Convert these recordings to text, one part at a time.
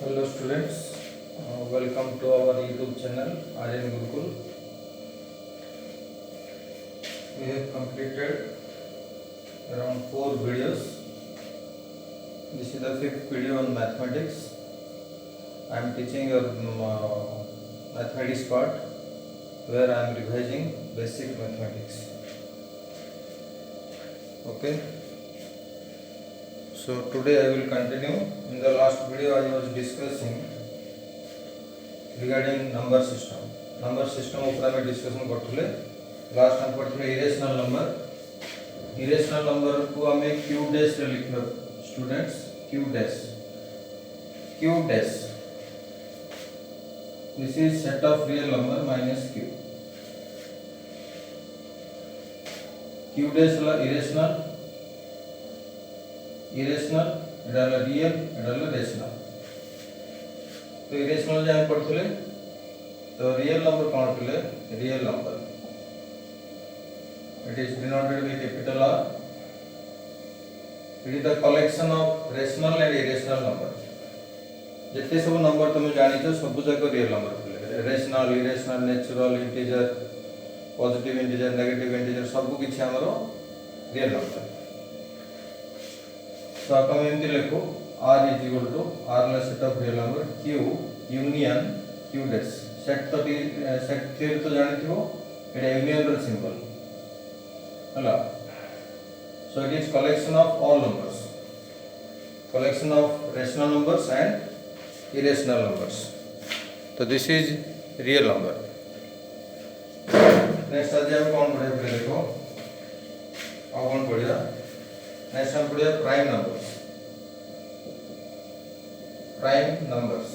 Hello students, welcome to our YouTube channel Aryan Gurukul. We have completed around 4 videos. This is the 5th video on mathematics. I am teaching your mathematics part where I am revising basic mathematics. Okay. So today I will continue. In the last video I was discussing regarding number system. Number system ऊपर में discussion करते last time पढ़ते irrational number. Irrational number को हमें q dash रे लिखो students. q dash this is set of real number minus q. q dash वाला irrational एडा रियल एडा रेशनल. तो इरेशनल जे हम पढ़थले तो रियल नंबर कोन थले real number it is denoted with capital R. It is the collection of rational and irrational number. जते सब number तुम जानि छ सब जाक रियल नंबर थले. Rational irrational natural integer positive integer negative integer सब किछि हमरो रियल नंबर. तो आप एमती लिखो R is equal to R set of real number Q union Q dash. Set theory तो जानते हो एटा यूनियन रो सिंबल हला. So it is collection of all numbers, collection of rational numbers and irrational numbers. तो this is real number. Next आज हम कौन पढ़े पहले देखो अब कौन पढ़िया. नेक्स्ट हम पढ़िया prime numbers. Prime numbers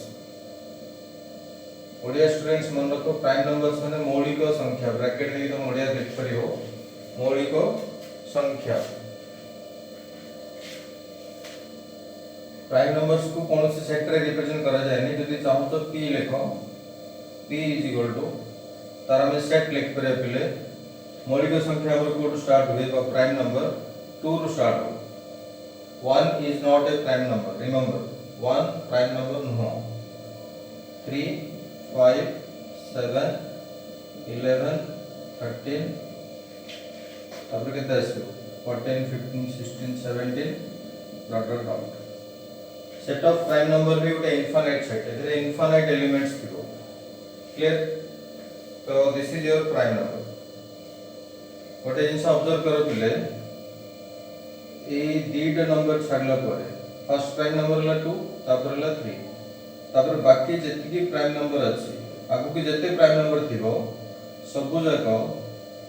Odia students मन रखो प्राइम नंबर्स माने मौलिक संख्या. ब्रैकेट देई तो ओडिया लिख परियो मौलिक संख्या. प्राइम नंबर्स को कौन से सेट रे रिप्रेजेंट करा जाय नहीं. यदि चाहो तो p लिखो p इज इक्वल टू तार में सेट लिख परिया पहले मौलिक संख्या हमर को स्टार्ट होय प्राइम नंबर 2 रो स्टार्ट हो. 1 is not a prime number. Remember, 1 prime number no. 3, 5, 7, 11, 13. तापर कितना है 14, 15, 16, 17. Dot. Set of prime number भी उटे इनफाइनाइट सेट है. इधर इनफाइनाइट एलिमेंट्स थी. क्लियर. तो this is your prime number. गोटे जिनस ऑब्जर्व करो पहले ए दीटा नंबर छाडला परे फर्स्ट प्राइम नंबर हला 2 तापर हला 3 तापर बाकी जति की प्राइम नंबर अछि आगु की जते प्राइम नंबर थिबो सब जाक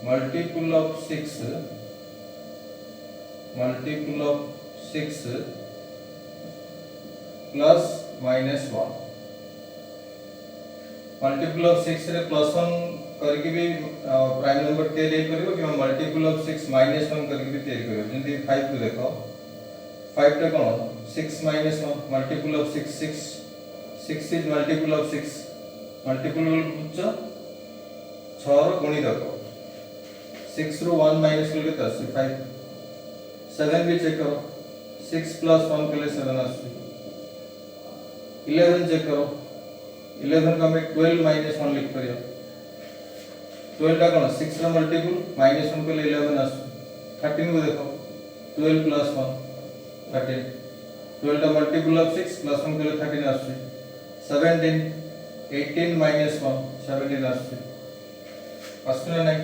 multiple of 6 plus minus 1. Multiple of 6 रे प्लस 1 करके भी प्राइम नंबर तैयारी करियो कि मल्टीपल ऑफ 6 माइनस 1 करके भी तैयारी करियो. जंती 5 को देखो 5 टा कोन 6 minus 1 multiple of 6 is multiple of 6. Multiple बुझो 6 रो गुणी देखो 6 रो 1 माइनस करके 10 5. 7 भी चेक करो 6 प्लस 1 के लिए 7 आसी. 11 चेक करो 11 का मैं 12 माइनस 1 लिख परियो. 12 का कोन 6 रा मल्टीपल माइनस 1 के लिए 11 आस. 13 को देखो 12 प्लस 1 13. 12 का मल्टीपल ऑफ 6 प्लस 1 के लिए 13 आस. 17 18 माइनस 1 17 आस. आसना नहीं.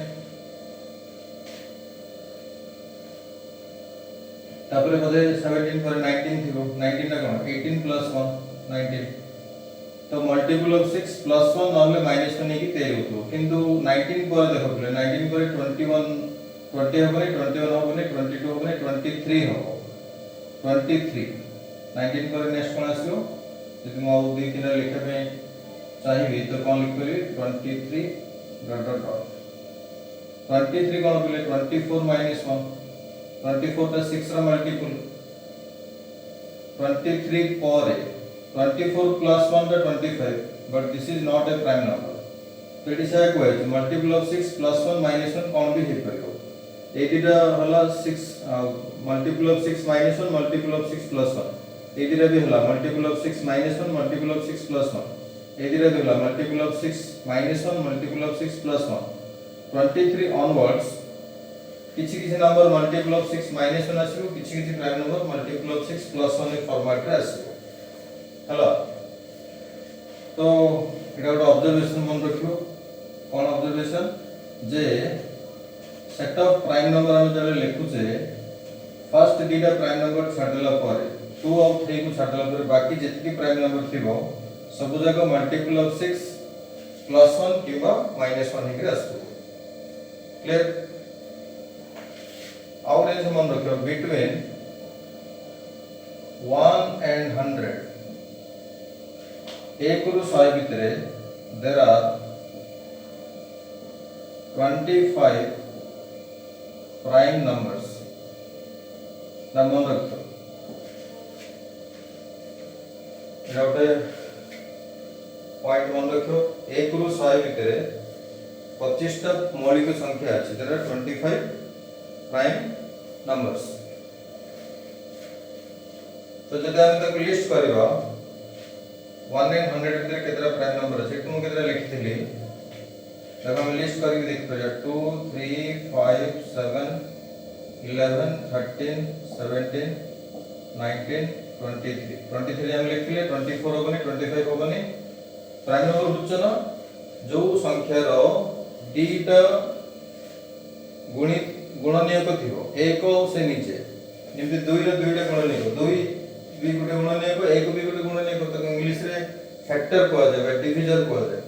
तापर बदे 17 पर 19 थिबो 19 का कोन 18 प्लस 1 19. तो मल्टीपल ऑफ 6 प्लस 1 नहले माइनस 1 की तैयारी होतो. किंतु 19 पर देखो पहले 19 पर 21 20 होबने 21 होबने 22 होबने 23 हो 23. 19 पर नेक्स्ट कोन आसियो यदि मो दी तीन लिखा पे चाहिए तो कोन लिख करी 23 डॉट. 23 कोन पहले 24 माइनस 1 24 ता 6 रा मल्टीपल 23 पर 24 plus 1 the 25, but this is not a prime number. So it is a multiple of 6 plus 1 minus 1 कौन भी हिट करेगा. 8 इटा हला 6 multiple of 6 minus 1 multiple of 6 plus 1 एदिरे भी होला multiple of 6 minus 1 multiple of 6 plus 1 एदिरे भी होला multiple of 6 minus 1 multiple of 6 plus 1 23 onwards किछि किछि नंबर मल्टीपल ऑफ 6 माइनस 1 आसीबो किछि किछि prime number multiple of 6 plus 1 format रे आसीबो हला तो एटा ଗୋଟେ ऑब्जर्वेशन मन रखियो कोन ऑब्जर्वेशन जे सेट ऑफ प्राइम नंबर हम जले लिखु जे फर्स्ट दीटा प्राइम नंबर छाडला पर 2 और 3 को छाडला पर बाकी जितकी प्राइम नंबर थिबो सब जगह मल्टीपल ऑफ 6 प्लस 1 किबा माइनस 1 हेकरे आसबो क्लियर और एज मन रखियो बिटवीन 1 and 100 एक रु 100 भितरे देयर आर 25 प्राइम नंबर्स ना मन रखो एटा पॉइंट मन रखो एक रु 100 भितरे 25 टा मौलिक संख्या अछि देयर आर 25 प्राइम नंबर्स तो जदि हम तक लिस्ट करबा 1 and 100 भितर केतरा प्राइम नंबर अछि तुम केतरा लिखिथिली जब हम लिस्ट करके देख परिया 2 3 5 7 11 13 17 19 23 23 हम लिखले 24 होबनी 25 होबनी प्राइम नंबर बुझछ ना जो संख्या रो दीटा गुणनीयक थिबो एक से नीचे जेमति 2 रो 2 टा गुणनीयक 2 भी गुटे गुणनीयक एक भी गुटे गुणनीयक तो इंग्लिश रे फैक्टर को जाय डिविजर को जाय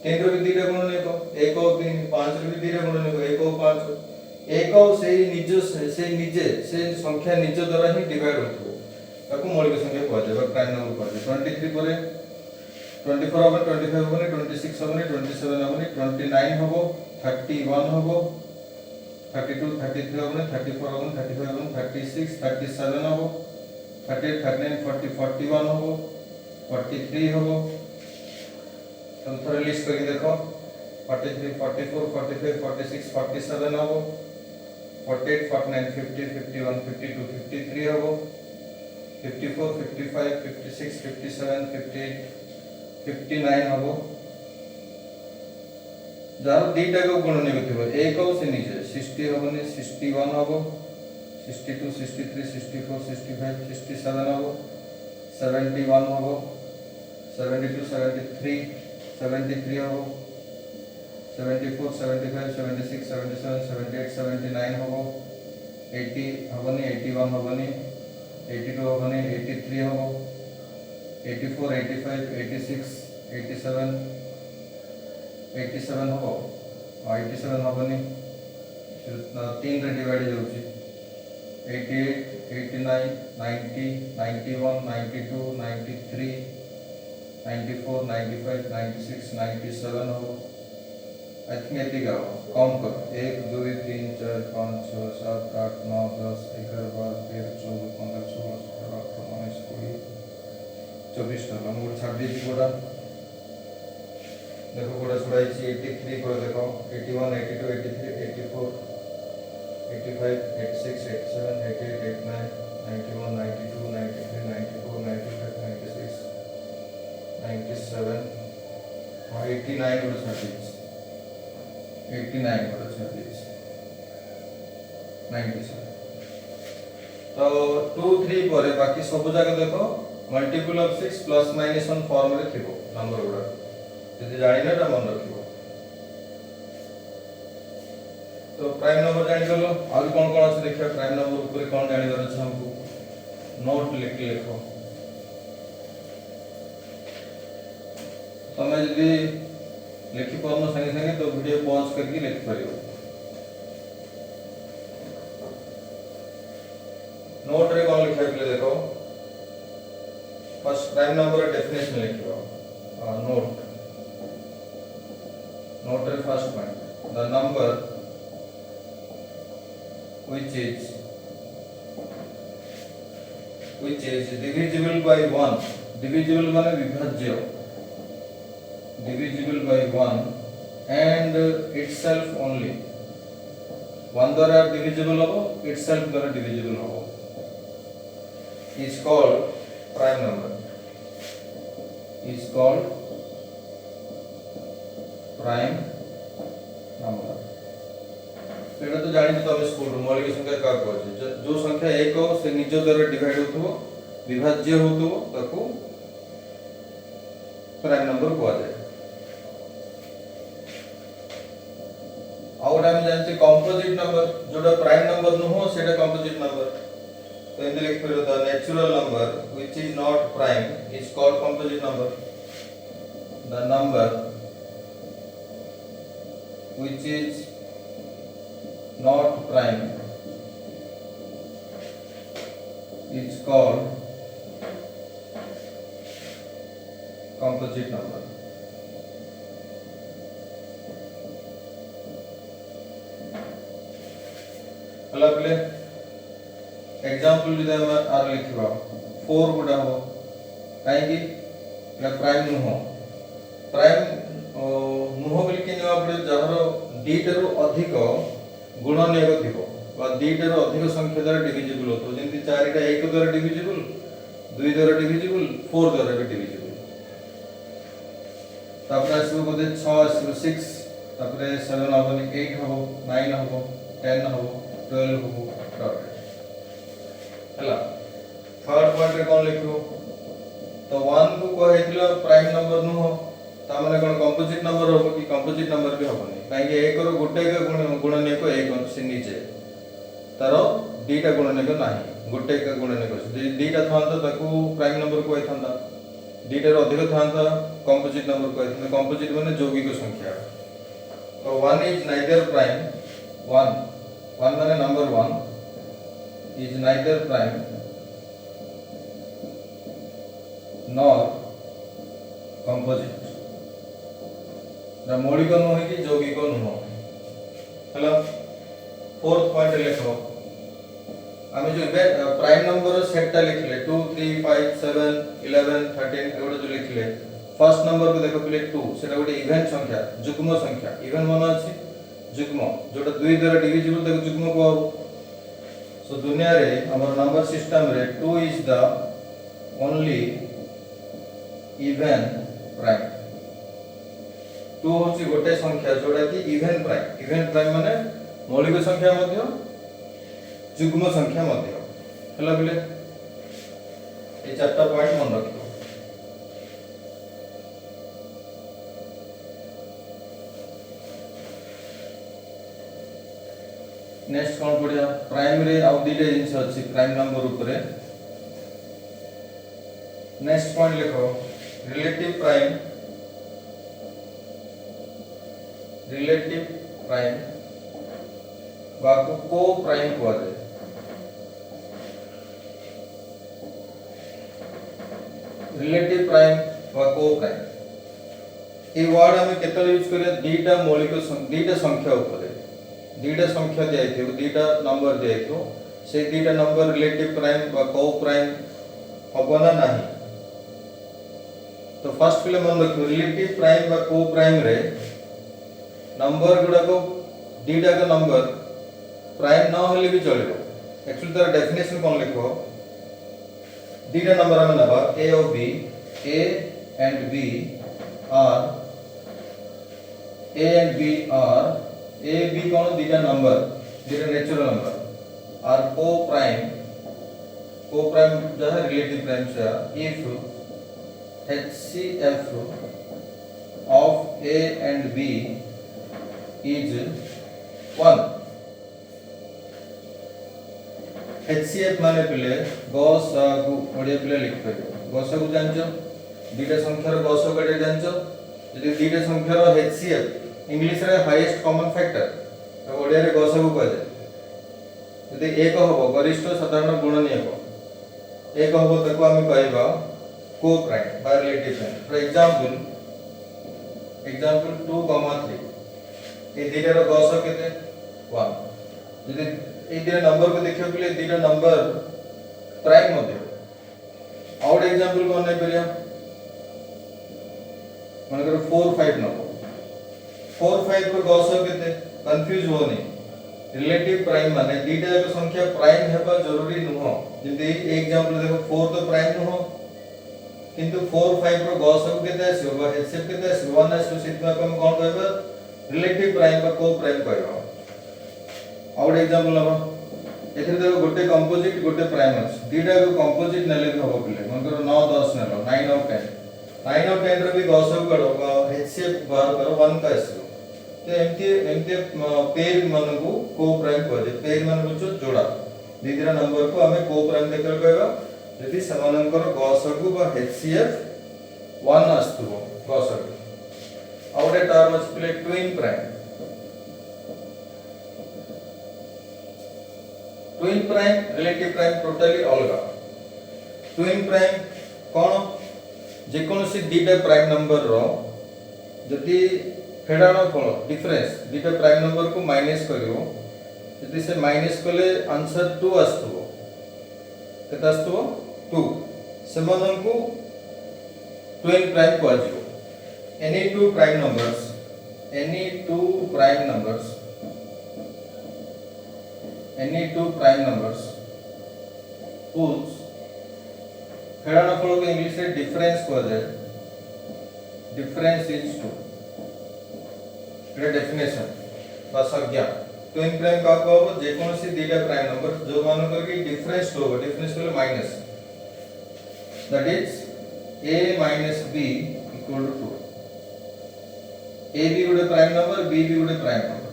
3 रो भी 2 टा गुणनीयक 1 और 3 5 रो भी 2 टा गुणनीयक 1 और 5 एक और से निजे से संख्या निज द्वारा ही डिवाइड होतो ताको मौलिक संख्या को जाय प्राइम नंबर को जाय 23 परे 24 होबो 25 होबो 26 होबो 27 होबो 29 होबो 31 होबो 32 33 होबो 34 होबो 35 होबो 36 37 होबो 38 39 40 41 होबो 43 होबो तो थोड़ा लिस्ट करके देखो 43 44 45 46 47 होबो 48 49 50 51 52 53 होबो 54 55 56 57 58 59 होबो जार दीटा को गुणनीयक थिबो एक और से नीचे 60 होबनी 61 होबो 62 63 64 65 67 होबो 71 होबो 72 73 73 होबो 74 75 76 77 78 79 होबो 80 होबनी 81 होबनी 82 होबनी 83 होबो 84 85 86 87 87 होबो 87 होबनी तीन रे डिवाइड होउची 88 89 90 91 92 93 94 95 96 97 हो आई थिंक एती का काउंट करो 1 2 3 4 5 6 7 8 9 10 11 12 13 14 15 16 17 18 19 20 24 टा हम छाड़ देती कोडा देखो कोडा छुड़ाई छी 83 को देखो 81 82 83 84 85 86 87 88 89 91 92 93 94 95 96 97 और 89 को छाड़ दीजिए 89 को छाड़ दीजिए 97 तो 2 3 पर बाकी सब जगह देखो multiple of 6 plus minus 1 form रे थिबो नंबर गुडा जदि जानि ना मन रखिबो तो प्राइम नंबर जानि गलो और कोन कोन अछि देखियो प्राइम नंबर ऊपर कोन जानि दर छ हमको नोट लिख लिखो समय यदि लिखि परनो संगे संगे तो वीडियो पॉज करके लिख परियो नोट रे कोन लिखा के देखो फर्स्ट प्राइम नंबर डेफिनेशन लिखियो नोट रे first point the number which is divisible by 1 divisible माने विभाज्य divisible by 1 and itself only 1 द्वारा divisible हो itself द्वारा divisible हो is called prime number is called prime number. एटा तो जानि तो स्कूल मौलिक संख्या का कहै जो संख्या 1 से निज द्वारा डिवाइड होतबो विभाज्य होतबो ताकू प्राइम नंबर कहै जाय। आउट हम जानते कंपोजिट नंबर जोटा प्राइम नंबर न हो सेटा कंपोजिट नंबर। तो इन लिख फिर the natural number which is not prime is called composite number. The number which is not prime is called composite number. मतलब पहले एग्जांपल जो हम आर लिखवा 4 गुडा हो काहे कि ना प्राइम न हो प्राइम नुह बोल के नेवा पड़े जहर दीटारु अधिक गुणनीयक थिबो बा दीटारु अधिक संख्या द्वारा डिविजिबल होतो जेंति 4 टा 1 द्वारा डिविजिबल 2 द्वारा डिविजिबल 4 द्वारा भी डिविजिबल। तापर आसबो बोधे 6 आसबो 6 तापर 7 हबो 8 हबो 9 हबो 10 हबो 12 हबो डॉट हला। थर्ड पॉइंट रे कोन लिखो तो 1 को कहैतिलो प्राइम नंबर नु हो ता माने कोन कंपोजिट नंबर हो कि कंपोजिट नंबर भी होबनी काहे कि 1 रो गोटे का गुणनीयक 1 से नीचे तारो दीटा गुणनीयक नाही गोटे का गुणनीयक दीटा थांता ताकू प्राइम नंबर को थांता दीटा रो अधिक थांता कंपोजिट नंबर को थांता। कंपोजिट माने यौगिक संख्या। तो 1 इज नाइदर प्राइम 1 माने number 1 is neither prime nor composite ना मौलिक न है कि यौगिक न हो। हला फोर्थ पॉइंट लिखो आमे जो प्राइम नंबर सेटटा लिखले 2 3 5 7 11 13 एगोडा जो लिखले फर्स्ट नंबर को देखो पहले 2 सेटा गोटे इवेन संख्या जुग्म संख्या इवेन मन अछि जुग्म जोटा 2 द्वारा डिविजिबल ताको जुग्म को सो दुनिया रे हमर नंबर सिस्टम रे 2 is the only even prime. 2 होची गोटे संख्या जोटा कि इवेन प्राइम माने मौलिक संख्या मध्य जुग्म संख्या मध्य हला बोले ए चारटा पॉइंट मन रखियो। नेक्स्ट कोन पडिया प्राइम रे आउ दीटे जिंस अछि प्राइम नंबर ऊपर। नेक्स्ट पॉइंट लिखो रिलेटिव प्राइम बाको को प्राइम को जाए। रिलेटिव प्राइम बा को प्राइम ए वर्ड हमें केतल यूज करिया दीटा मौलिक दीटा संख्या ऊपर दीटा संख्या दियाइथियो दीटा नंबर दियाइथियो से दीटा नंबर रिलेटिव प्राइम बा को प्राइम होबना नाही। तो फर्स्ट पहले मन रखो रिलेटिव प्राइम बा को प्राइम रे नंबर गुडा को दीटा का नंबर प्राइम न होले भी चलेबो। एक्चुअली तार डेफिनेशन कोन लिखो दीटा नंबर हम नबा a और b a and b are कोन दीटा नंबर दीटा natural number are coprime जहां रिलेटिव प्राइम से if HCF of a and b is 1 HCF माने पहले गसागु ओडिया पहले लिख परियो गसागु जानचो दीटा संख्यार गसागु काटे जानचो यदि दीटा संख्यार HCF इंग्लिश रे हाईएस्ट कॉमन फैक्टर तो ओडिया रे गसागु कह जाय। यदि एक होबो गरिष्ठ साधारण गुणनीयक एक होबो ताको हम कहबा को prime by relative prime. For example 2, 3 ए दीटा रो गसागु केते 1 यदि ए दीटा नंबर को देखियो पले दीटा नंबर प्राइम मध्य आउट एग्जांपल कोन नै परिया मन करो 4 5 न 4 5 को गसागु केते कंफ्यूज होनी रिलेटिव प्राइम माने दीटा को संख्या प्राइम हेबा जरूरी नुह जदी एग्जांपल देखो 4 तो प्राइम नुह किंतु 4 5 रो गॉसब केते आसीबो बा एचसीएफ केते आसीबो 1 आसीबो सिग्मा को हम कोन कहबा रिलेटिव प्राइम बा को प्राइम कहबा। और एग्जांपल हबा एथरे देखो गोटे कंपोजिट गोटे प्राइम अछि दीटा को कंपोजिट नेले भी हबो पिले मन करो 9 10 नेलो 9 और 10 9 और 10 रो भी गॉसब करो बा एचसीएफ बार करो 1 का आसीबो तो एमती पेयर मन को प्राइम कह पेयर मन बुझो जोड़ा दीदरा नंबर को हमें को प्राइम केतल कहबा यदि समानंकर गसगु बा एचसीएफ 1 आस्तुबो गसगु और ए टर्म अछि प्ले twin prime relative prime totally अलगा ट्विन प्राइम कोन जे कोनोसी दीटा प्राइम नंबर रो यदि फेडाण फल डिफरेंस दीटा प्राइम नंबर को माइनस करिवो यदि से माइनस कले आंसर 2 आस्तुबो केता आस्तुबो 2 सेमन को ट्विन प्राइम कहजिवो any two prime numbers whose फेडाण फल को इंग्लिश रे डिफरेंस कह जाय डिफरेंस इज 2 एटा डेफिनेशन बा संज्ञा ट्विन प्राइम का कहबो जे कोनोसी दीटा प्राइम नंबर जो मानकर कि डिफरेंस होबो डिफरेंस होले minus that is a minus b equal to 2 a भी गोटे प्राइम नंबर b भी गोटे प्राइम नंबर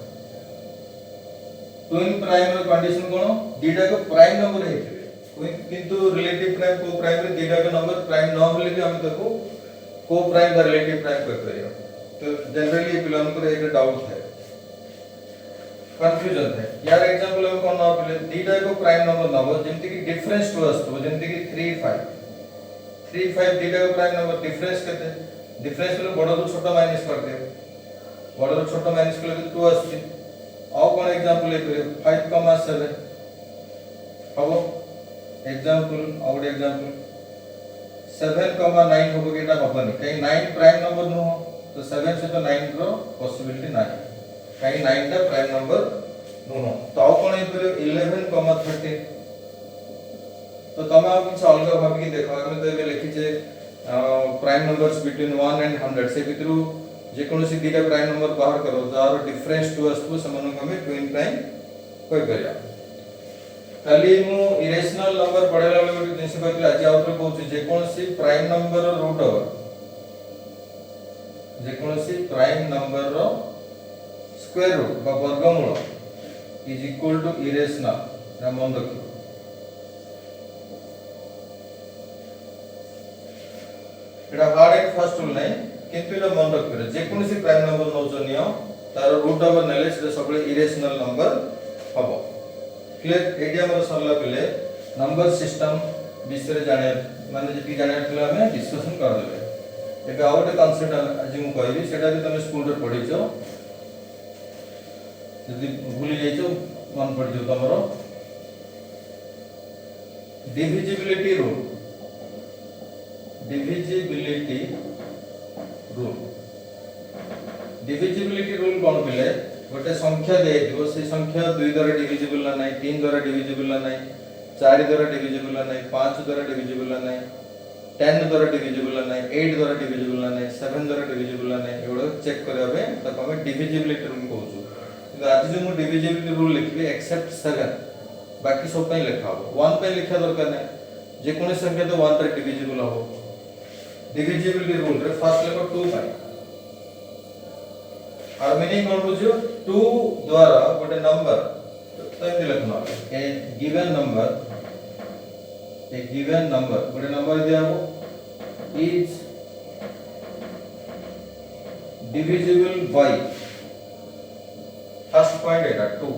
ट्विन प्राइम रो कंडीशन कोन दीटा को प्राइम नंबर हेथिबे किंतु रिलेटिव प्राइम को प्राइम रे दीटा का नंबर प्राइम न होले भी हम ताको को प्राइम द रिलेटिव प्राइम कह करियो तो जनरली पिलान को एक डाउट है कंफ्यूजन है यार एग्जांपल हम कोन ना पिले दीटा को प्राइम नंबर नबो जेंति कि डिफरेंस 2 आस्तबो जेंति कि 3 5 दीटा को प्राइम नंबर डिफरेंस केते डिफरेंस ले बडो तो छोटा माइनस कर दे बडो तो छोटा माइनस कले 2 आसी और कोन एग्जांपल ले 5,7 हबो एग्जांपल और एग्जांपल 7,9 होबो केटा हबनी कहीं 9 प्राइम नंबर न हो तो 7 से तो 9 रो पॉसिबिलिटी नाही कहीं 9 टा प्राइम नंबर नुनो तो आउ कोन हे 11,13 तो तमा कुछ अलग भाबी कि देखो हम तो ए लिखि जे प्राइम नंबर्स बिटवीन 1 एंड 100 से भितरु जे कोनोसी दीटा प्राइम नंबर बाहर करो जार डिफरेंस 2 आस्तु समन को हमें ट्विन प्राइम कहि परिया खाली मु इरेशनल नंबर पढेला बेले जिंस कहथि आज आउटर कहूची जे कोनोसी प्राइम नंबर रो रूट ओवर जे कोनोसी प्राइम नंबर रो स्क्वायर रूट बा वर्गमूल इज इक्वल टू इरेशनल ना मन रखियो एटा हार्ड एंड फास्ट रूल नै किंतु एटा मन रखियो जे कोनोसी प्राइम नंबर नो जनियो तार रूट ओवर नेले से सबले इरेशनल नंबर हबो क्लियर एडी हमर सरला पिले नंबर सिस्टम विषय जाने माने जेति जाने पिला हमें डिस्कशन कर देबे एबे आउट कांसेप्ट आज मु कहबी सेटा भी तुम स्कूल रे पढिछो यदि भूली जाइछो मन पढिछो तमरो डिविजिबिलिटी रूल डिविजिबिलिटी रूल कोन पिले गोटे संख्या देथिबो से संख्या 2 द्वारा डिविजिबल ना नाही 3 द्वारा डिविजिबल ना नाही 4 द्वारा डिविजिबल ना नाही 5 द्वारा डिविजिबल ना नाही 10 द्वारा डिविजिबल ना नाही 8 द्वारा डिविजिबल ना नाही 7 द्वारा डिविजिबल ना नाही एवढं चेक करबे तब हमें डिविजिबिलिटी रूल कहूछु तो आज जो मु डिविजिबिलिटी रूल लिखबे एक्सेप्ट 7 बाकी सब पे लिखा हो 1 पे लिखा दरकार नाही जे कोन संख्या तो 1 रे डिविजिबल हो डिविजिबिलिटी रूल रे फर्स्ट लेखो 2 पाई और मीनिंग कोन बुझियो 2 द्वारा गोटे नंबर तो एमि लिखना ए गिवन नंबर गोटे नंबर दिया हो is divisible by first point Etah 2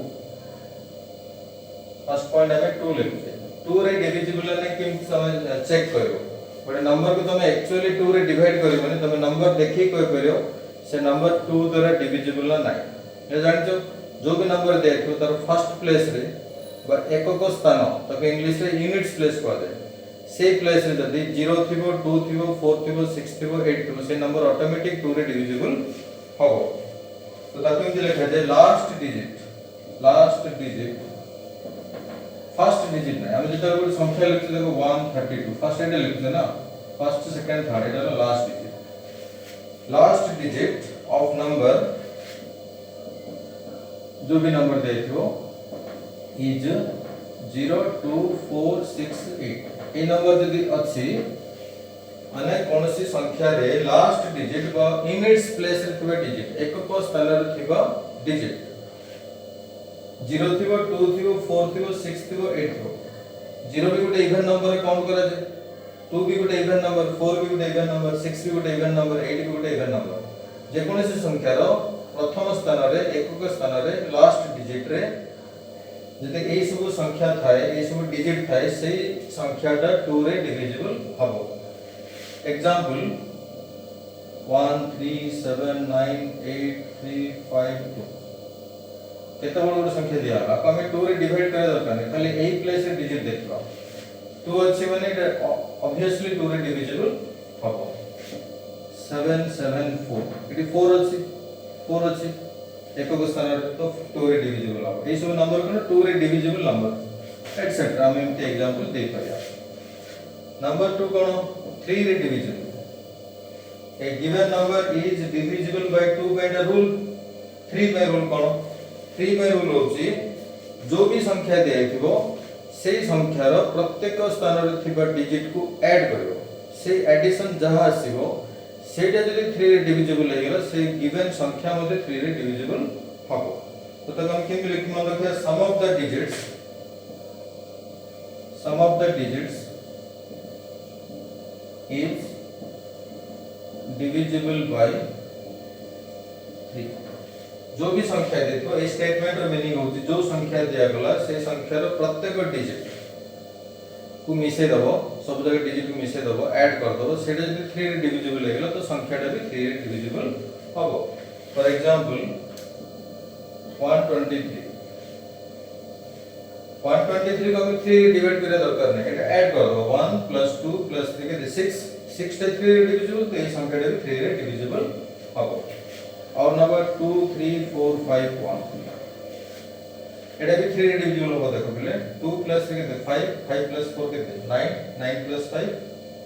first point हमें 2 लिखते 2 रे डिविजिबल नै कि समय चेक करियो गोटे नंबर को तुम एक्चुअली 2 रे डिवाइड करियो माने तुम नंबर देखि कहि परियो से नंबर 2 द्वारा डिविजिबल ना नाही ये जानछो जो भी नंबर देखो तार फर्स्ट प्लेस रे बा एकक स्थान तक इंग्लिश रे यूनिट्स प्लेस कह दे से प्लेस रे जदी 0 थिबो 2 थिबो 4 थिबो 6 थिबो 8 थिबो से नंबर ऑटोमेटिक 2 रे डिविजिबल होबो तो ताकि एमि लिखा जाय लास्ट डिजिट फर्स्ट डिजिट ना हम जेटा संख्या लिखते देखो 132 फर्स्ट एटा लिखते ना first second third Etah last digit of number जो भी नंबर देथियो इज 0 2 4 6 8 ए नंबर जदी अछि माने कोनसी संख्या रे लास्ट डिजिट बा इन इट्स प्लेस रे थिबा डिजिट एकक स्थान रे थिबा डिजिट 0 थिबो 2 थिबो 4 थिबो 6 थिबो 8 थिबो 0 भी गोटे इवन नंबर रे काउंट करा जाय 2 भी गोटे इवन नंबर 4 भी गोटे इवन नंबर 6 भी गोटे इवन नंबर 8 भी गोटे इवन नंबर जे कोनसी संख्या रो प्रथम स्थान रे एकक स्थान रे लास्ट डिजिट रे जदि ए सब संख्या थाए ए सब डिजिट थाए सेही संख्याटा 2 रे डिविजिबल हबो एग्जांपल 1 3 7 9 8 3 5 2 केते बड़ बड़ संख्या दिया आप हमें 2 रे डिवाइड करे दरकार नहीं खाली एही प्लेस रे डिजिट देखबा 2 अछि माने ऑब्वियसली 2 रे डिविजिबल हबो 7 7 4 इटी 4 अछि 4 अछि एकक स्थान रे तो 2 रे डिविजिबल हबो ए सब नंबर कोन 2 रे डिविजिबल नंबर एटसेट्रा हम एमते एग्जांपल दे परिया नंबर 2 कोन 3 रे divisible A given number is divisible bye 2 by the rule 3 by rule cone 3 by rule होची जो भी संख्या दियाइथिबो सेही संख्यार प्रत्येक स्थान रे थिबा डिजिट को ऐड करिवो से एडिशन जहा आसीबो सेटा जदि 3 रे डिविजिबल हेगला से गिवन संख्या मध्ये 3 रे डिविजिबल हबो तो तक हम केम लिखि मन रखिया sum of the digits is divisible by 3 जो भी संख्या देखो ए स्टेटमेंट रो मीनिंग होची जो संख्या दिया गला से संख्या रो प्रत्येक डिजिट को मिसे दबो सब जगह डिजिट को मिसे दबो ऐड कर दबो सेटा जदि 3 रे डिविजिबल हेगला तो संख्याटा भी 3 रे डिविजिबल हबो फॉर एग्जांपल 123 123 को हम 3 रे डिवाइड करे दरकार नहीं एटा ऐड कर दो 1 + 2 + 3 के 6 6 टा 3 रे डिविजिबल तो ये संख्याटा भी 3 रे डिविजिबल हबो और नंबर 2 3 4 5 1 एटा भी 3 रे डिविजिबल हबो देखो पहले 2 + 3 के 5 5 + 4 के 9 9 + 5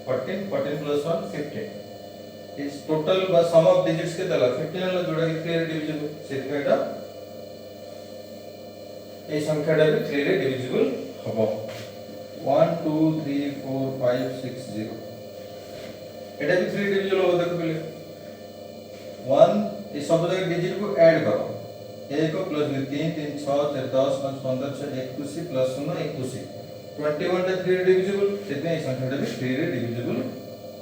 14 14 + 1 15 इस टोटल बा सम ऑफ डिजिट्स के दला 15 ला जोड़ा के 3 रे डिविजिबल से एटा ए संख्याटा भी 3 रे डिविजिबल हबो 1 2 3 4 5 6 0 एटा भी 3 डिविजिबल हबो देखो पहले 1 इस सब जगह डिजिट को ऐड करो 1 + 2 3 3 6 4 10 5 15 6 21 + 0 21 21 टा 3 रे डिविजिबल सेते ए संख्याटा भी 3 रे डिविजिबल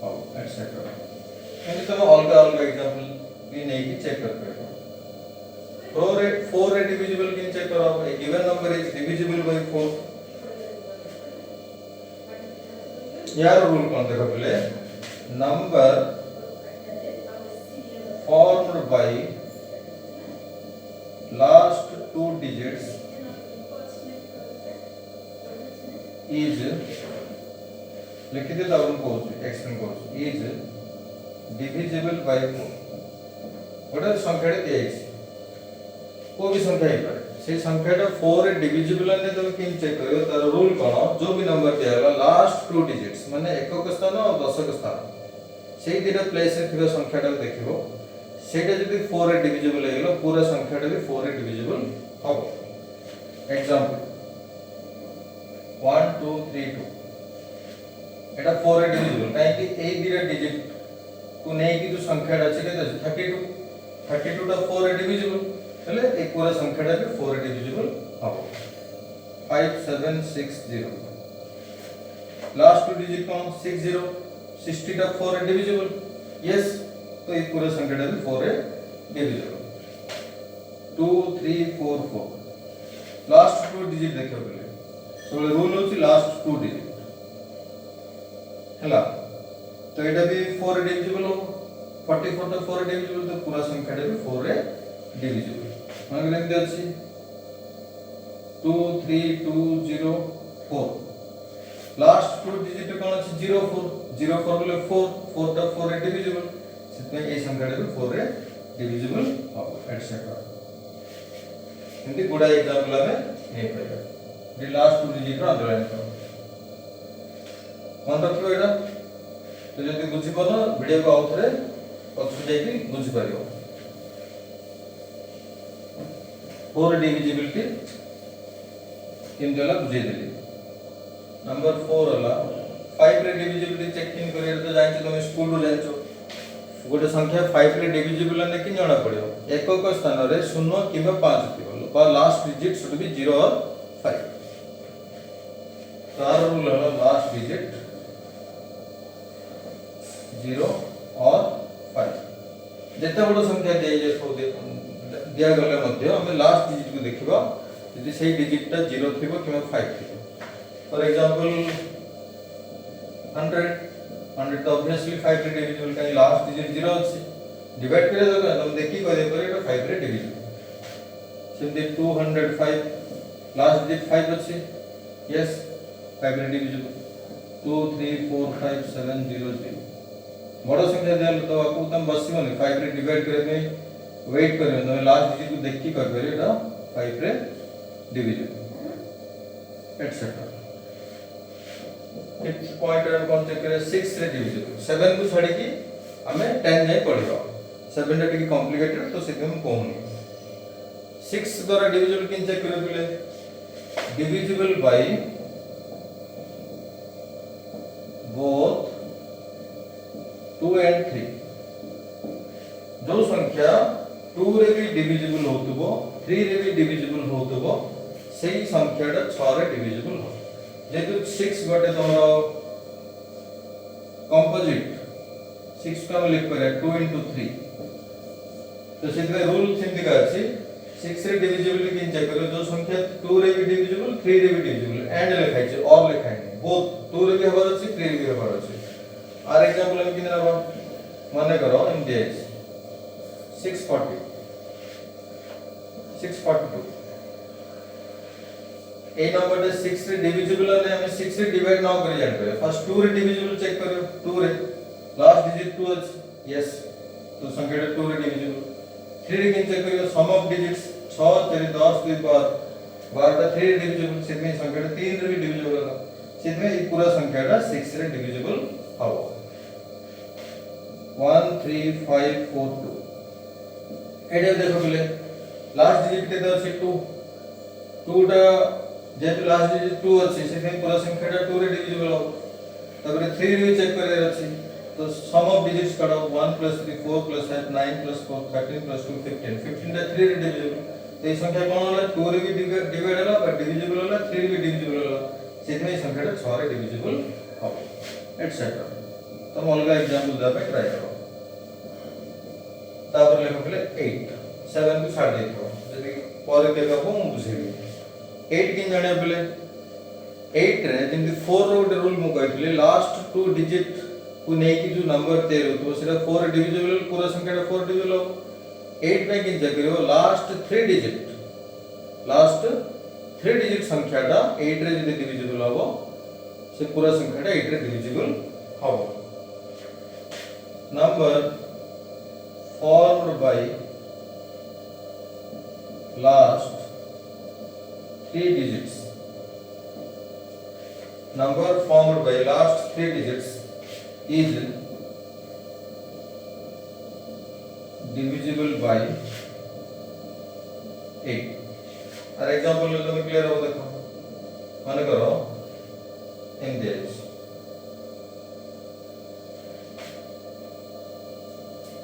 हबो एटसेट्रा एनी तुम अलग अलग एग्जांपल भी नहीं की चेक कर पाए 4 रे डिविजिबल किन चेक करो a given number is divisible by 4 यार रूल कौन देखो पहले number formed by last 2 digits is लिखि दे दाउन को एक्सप्लेन करो is divisible by 4 ओटा संख्या दे अछि को भी संख्या है से संख्याटा 4 रे डिविजिबल ने तुम किन चेक करियो तार रूल कोन जो भी नंबर दियाला लास्ट 2 डिजिट्स माने एकक स्थान और दशक स्थान सेही दिना प्लेस रे थिबा संख्याटा देखिबो सेटा जदि 4 रे डिविजिबल हेगलो पूरा संख्याटा भी 4 रे डिविजिबल हबो एग्जांपल 1 2 3 2 एटा 4 रे डिविजिबल काहे कि ए दिरा डिजिट को नै कि जो संख्याटा अछि केते 32 टा 4 रे डिविजिबल हेले ए पूरा संख्याटा भी 4 रे डिविजिबल हबो 5 7 6 0 लास्ट 2 डिजिट कोन 60 60 टा 4 रे डिविजिबल यस तो ये पूरा संख्याटा भी 4 रे डिविजिबल 2 3 4 4 लास्ट 2 डिजिट देखो पहले सो रूल होची लास्ट 2 डिजिट हला तो एटा भी 4 रे डिविजिबल हो 44 टा 4 रे डिविजिबल तो पूरा संख्याटा भी 4 रे डिविजिबल माने लिख दे अछि 2 3 2 0 4 लास्ट 2 डिजिट कोन अछि 04 04 बोले 4 4 टा 4 रे डिविजिबल सेते ए संख्याटा भी 4 रे डिविजिबल हबो एटसेट्रा एंती गुडा एग्जांपल हमें नै पड़ेगा ये लास्ट 2 डिजिट रो अंडरलाइन करो मन रखियो एटा तो तो जदि बुझी पन वीडियो को आउथरे पछ जाई बुझी परियो 4 डिविजिबिलिटी किम जला बुझे देली नंबर 4 हला 5 रे डिविजिबिलिटी चेक किन करियर तो जानि तुम स्कूल रो जानिछो गोटे संख्या 5 रे डिविजिबल ने कि जणा पड़ियो एकक स्थान रे 0 किबा 5 थिबो बा लास्ट डिजिट शुड बी 0 और 5 तार रूल हला लास्ट डिजिट 0 और 5 जेते बड़ संख्या दिया गले मध्य हमें लास्ट डिजिट को देखिबा यदि सही डिजिट ता 0 थिबो किबा 5 थिबो फॉर एग्जांपल 100 तो ऑब्वियसली 5 रे डिविजिबल का लास्ट डिजिट 0 अछि डिवाइड करे दो तुम देखि करे पर एटा 5 रे डिविजिबल सिंपली 205 लास्ट डिजिट 5 अछि यस 5 रे डिविजिबल 2 3 4 5 7 0 0 बड़ संख्या देल तो आपको तुम बसिबो नहीं 5 रे डिवाइड करे में वेट करियो तो लास्ट डिजिट को देखि कर करे एटा 5 रे डिविजिबल एटसेट्रा फिफ्थ पॉइंट रे कोन चेक करे 6 रे डिविजिबल 7 को छाडी की हमें 10 जाय पड़िबो 7 रे टिक कॉम्प्लिकेटेड तो से हम कहूनी 6 द्वारा डिविजिबल किन चेक करे बोले डिविजिबल बाय बोथ 2 एंड 3 जो संख्या 2 रे भी डिविजिबल होतबो 3 रे भी डिविजिबल होतबो सेही संख्याटा 6 रे डिविजिबल हो जेतु 6 गोटे तमरो कंपोजिट 6 का लिख करे 2 into 3 तो सेते रूल सिंपल का अछि 6 रे डिविजिबल किन चेक करो जो संख्या 2 रे भी डिविजिबल 3 रे भी डिविजिबल एंड लिखाइ छै और लिखाइ नै बोथ 2 रे भी हबार अछि 3 रे भी हबार अछि आर एग्जांपल हम किन रबा माने करो इन डेज 642 ए नंबर 6 रे डिविजिबल ने हम 6 रे डिवाइड न करि जान पे फर्स्ट 2 रे डिविजिबल चेक करियो 2 रे लास्ट डिजिट 2 अछि यस तो संख्या 2 रे डिविजिबल 3 रे किन चेक करियो सम ऑफ डिजिट्स 6 4 10 2 12 टा 3 रे डिविजिबल सेमे संख्या 3 रे भी डिविजिबल होला सेमे ई पूरा संख्याटा 6 रे डिविजिबल हबो 1 3 5 4 2 एडे देखो बोले लास्ट डिजिट के दर से 2 टा जेतु लास्ट डिजिट 2 अछि से पूरा संख्याटा 2 रे डिविजिबल हो तबरे 3 रे चेक करे अछि तो सम ऑफ डिजिट्स करो 1 + 3 4 + 8 9 + 4 13 + 2 15 15 टा 3 रे डिविजिबल तो ई संख्या कोन होला 2 रे भी डिवाइड होला और डिविजिबल होला 3 रे भी डिविजिबल होला सेमे संख्याटा 6 रे डिविजिबल हो एटसेट्रा तो हम अलग एग्जांपल दे पे ट्राई करो तापर लेखो पले 8 7 को छाड़ देथो जदी पर केबा को मु बुझेबी 8 किन जाने पले 8 रे जेंति 4 रो रूल मु कहथले लास्ट 2 डिजिट को नै कि जो नंबर 13 तो सेटा 4 डिविजिबल पूरा संख्याटा 4 डिविजिबल हो 8 पे किन चेक करियो लास्ट 3 डिजिट संख्याटा 8 रे जदी डिविजिबल हो से पूरा संख्याटा 8 रे डिविजिबल हो number formed by last 3 digits number formed by last 3 digits is divisible by 8 और एग्जांपल ले तुम क्लियर हो देखो माने करो इन दिस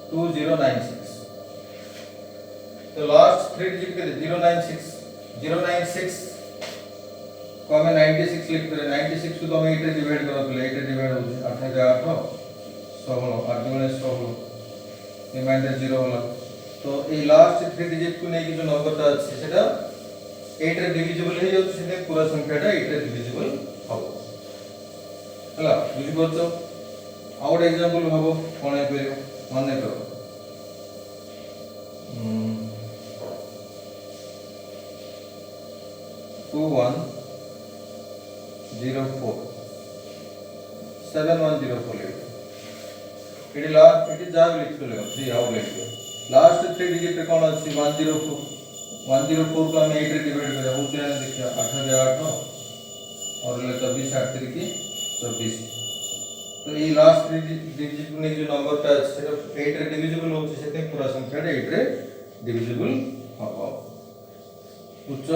2096 तो लास्ट 3 डिजिट के 096 को हमें 96 लिख करे 96 को तो हम 8 रे डिवाइड करो तो 8 रे डिवाइड हो 8 × 8 16 8 × 16 रिमाइंडर 0 होला तो ए लास्ट 3 डिजिट को नै कि जो नंबरटा अछि सेटा 8 रे डिविजिबल हे जाउ से पूरा संख्याटा 8 रे डिविजिबल हो हला बुझि परछो आउट एग्जांपल हबो कोन हे परियो माने करो 2104 7104 इट लास्ट इट जा लिख लो 3 आउट लिख लो लास्ट 3 डिजिट कोन अछि 104 104 को हम 8 रे डिवाइड करे हो जाए देखिए 8 × 8 और ले 24 8 की 24 तो ये लास्ट डिजिट ने जो नंबर टा सेटा 8 रे डिविजिबल होची सेते पूरा संख्या 8 रे डिविजिबल हबो उच्च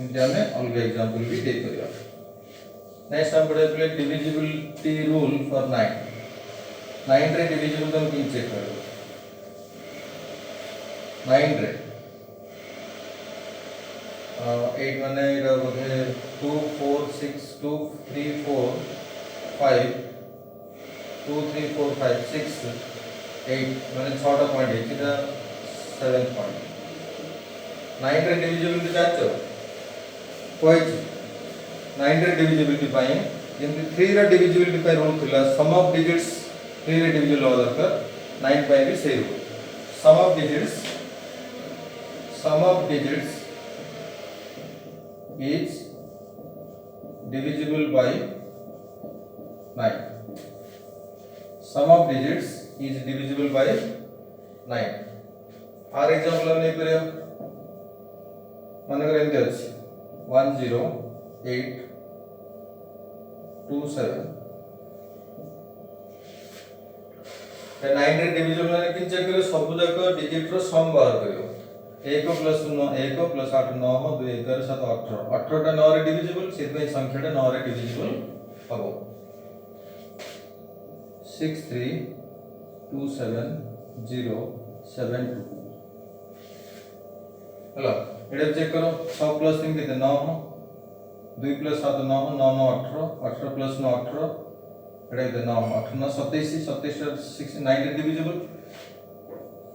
इंडिया में अलग एग्जांपल भी दे करिया नेक्स्ट हम पढ़े प्ले डिविजिबिलिटी रूल फॉर 9 रे डिविजिबल तुम की चेक करो 9 रे 8 माने एटा बोधे 2 4 6 2 3 4 5 2 3 4 5 6 8 माने 6 टा पॉइंट है एटा 7 पॉइंट 9 रे डिविजिबिलिटी जाचो कोई 9 रे डिविजिबिलिटी पाए जेमति 3 रे डिविजिबिलिटी पे रूल थिला सम ऑफ डिजिट्स 3 रे डिविजिबल हो दरकार 9 पाए भी सेही rule sum of digits is divisible by 9 sum of digits is divisible by 9 for example हम नहीं करियो मानकर एमती अछि 10827 ते 9 रे डिविजिबल माने कि चेक करियो सब जाक डिजिट रो सम बाहर करियो 1 प्लस 9 1 प्लस 8 9 2 11 7 18 18 टा 9 रे डिविजिबल सेतबे संख्या टा 9 रे डिविजिबल हबो 6327072 हेलो एडा चेक करो 100 प्लस 3 कितने 9 2 प्लस 7 9 9 9 18 18 प्लस 9 18 एडा कितने 9 8 9 27 27 6 9 रे डिविजिबल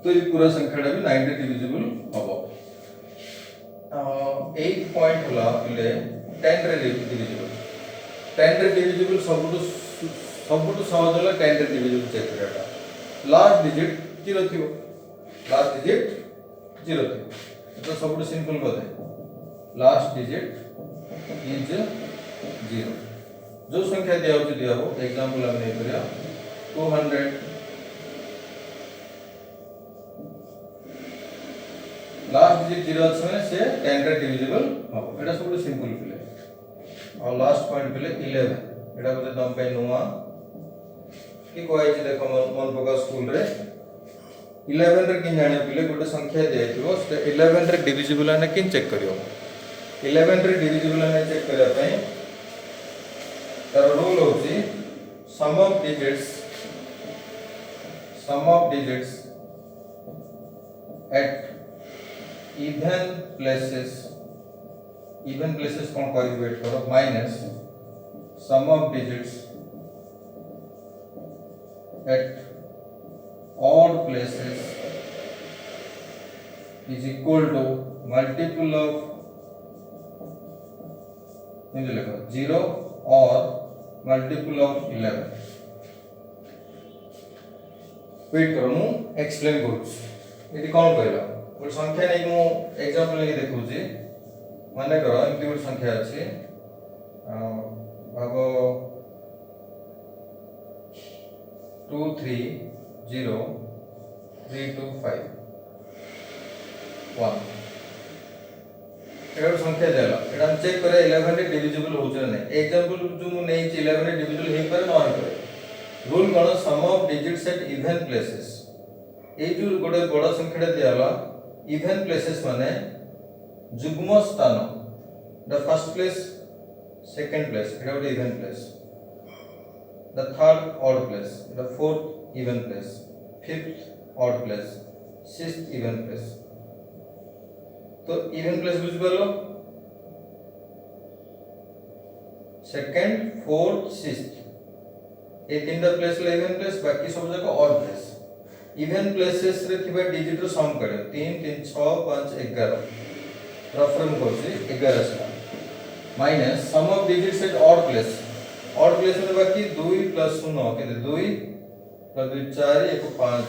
तो ये पूरा संख्या भी 9 रे डिविजिबल हबो 8 पॉइंट होला पिले 10 रे डिविजिबल 10 रे डिविजिबल सबटु सहज होला 10 रे डिविजिबल चेक करटा लास्ट डिजिट 0 थियो लास्ट डिजिट 0 थियो तो सबटु सिंपल कथे लास्ट डिजिट इज 0 जो संख्या दिया हो एग्जांपल हम नहीं करिया 200 लास्ट डिजिट 0 अछि माने से 10 रे डिविजिबल हो एटा सब सिंपल पिले और लास्ट पॉइंट पिले 11 एटा को दम पे नुवा की कोइ जे देखो मन पका स्कूल रे 11 रे कि जाने पिले गोटे संख्या देथिबो से 11 रे डिविजिबल ने कि चेक करियो 11 रे डिविजिबल ने चेक करिया पई तार रूल होची sum of digits at even places कौन करी वेट करो minus sum of digits at odd places is equal to multiple of 0 or multiple of 11 wait करो मु एक्सप्लेन करूछ एटी कौन कहला गोटे संख्या नहीं मु एग्जांपल नहीं देखुची माने करो एमती गोटे संख्या अछि भागो 2303251 एटा संख्या देला एटा हम चेक करे 11 रे डिविजिबल होछ नै एग्जांपल जो मु नै 11 रे डिविजिबल हे पर न करे रूल कोन sum of digits at even places ए जो गोटे बड़ संख्या दियाला इवन प्लेसेस माने जुग्म स्थान the first place second place एटा गोटे even place the third odd place the fourth even place fifth odd place sixth even place तो इवन प्लेस बुझ परलो सेकंड फोर्थ सिक्स्थ ए तीनटा प्लेस ले इवन प्लेस बाकी सब जगह ऑड प्लेस इवन प्लेसेस रे थिबा डिजिट रो सम करे 3 3 6 5 11 रेफरेंस करछि 11 से minus sum of digits at odd place में बाकी 2 प्लस 0 केते 2 प्लस 2 4 1 5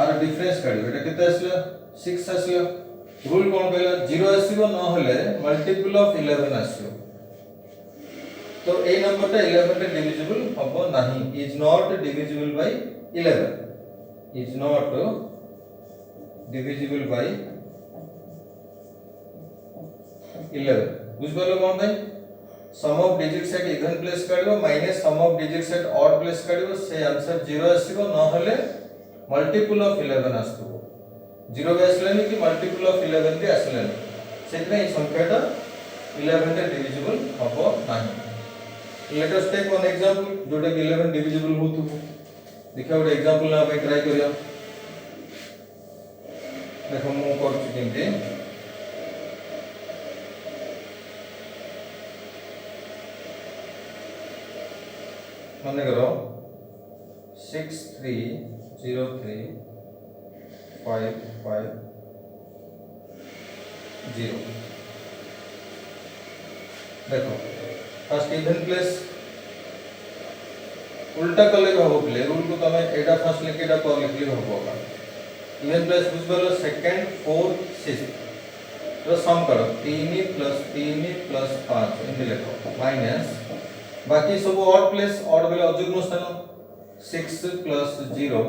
आर डिफरेंस काढियो एटा केते आसला 6 आसला रूल कोन कहला 0 आसीबो न होले मल्टीपल ऑफ 11 आसीबो तो ए नंबर टा 11 रे डिविजिबल हबो नाही is not divisible by 11 is not divisible by 11 बुझ पालो कोन भाई sum of digits at even place काढिबो minus sum of digits at odd place काढिबो से आंसर 0 आसीबो न हले मल्टीपल ऑफ 11 आस्तबो 0 भी आसलेनी कि मल्टीपल ऑफ 11 भी आसलेनी सेतने ई संख्याटा 11 रे डिविजिबल हबो नाही। Let us take one example जोटा कि 11 डिविजिबल होतुबो देखा ଗୋଟେ एग्जांपल ना पे ट्राई करियो देखो मु करछि केमती माने करो 6303550 देखो फर्स्ट इवन प्लेस उल्टा कले भी हबो प्ले रूल को तमे एटा फर्स्ट लिख एटा पर लिखली हबो का इवन प्लेस बुझबलो सेकंड फोर्थ सिक्स्थ रो सम करो 3 + 5 एंड लिखो माइनस बाकी सब ऑड प्लेस ऑड बेले अजुग्म स्थान 6 + 0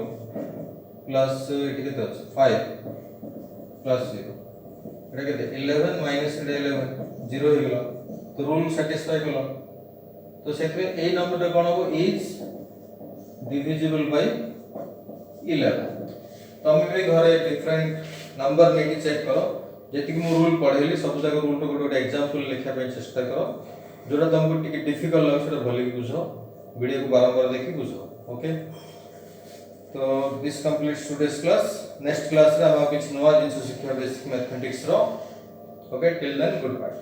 प्लस एटी केते अछि 5 + 0 एटा केते 11 माइनस 11 0 हो गेला तो रूल सैटिस्फाई कलो तो सेतरे ए नंबर कोन हो इज डिविजिबल बाय 11 तमे भी घरे डिफरेंट नंबर नेकी चेक करो जेति कि मु रूल पढेली सब जगह रूल तो गोटे एग्जांपल लिखा पे चेष्टा करो जोटा तुमको टिके डिफिकल्ट लगे सेटा भले बुझो वीडियो को बारंबार देखि बुझो ओके। तो this completes today's class next class रे हम किछ नवा जिंस शिक्षा बेसिक मैथमेटिक्स रो okay till then good bye.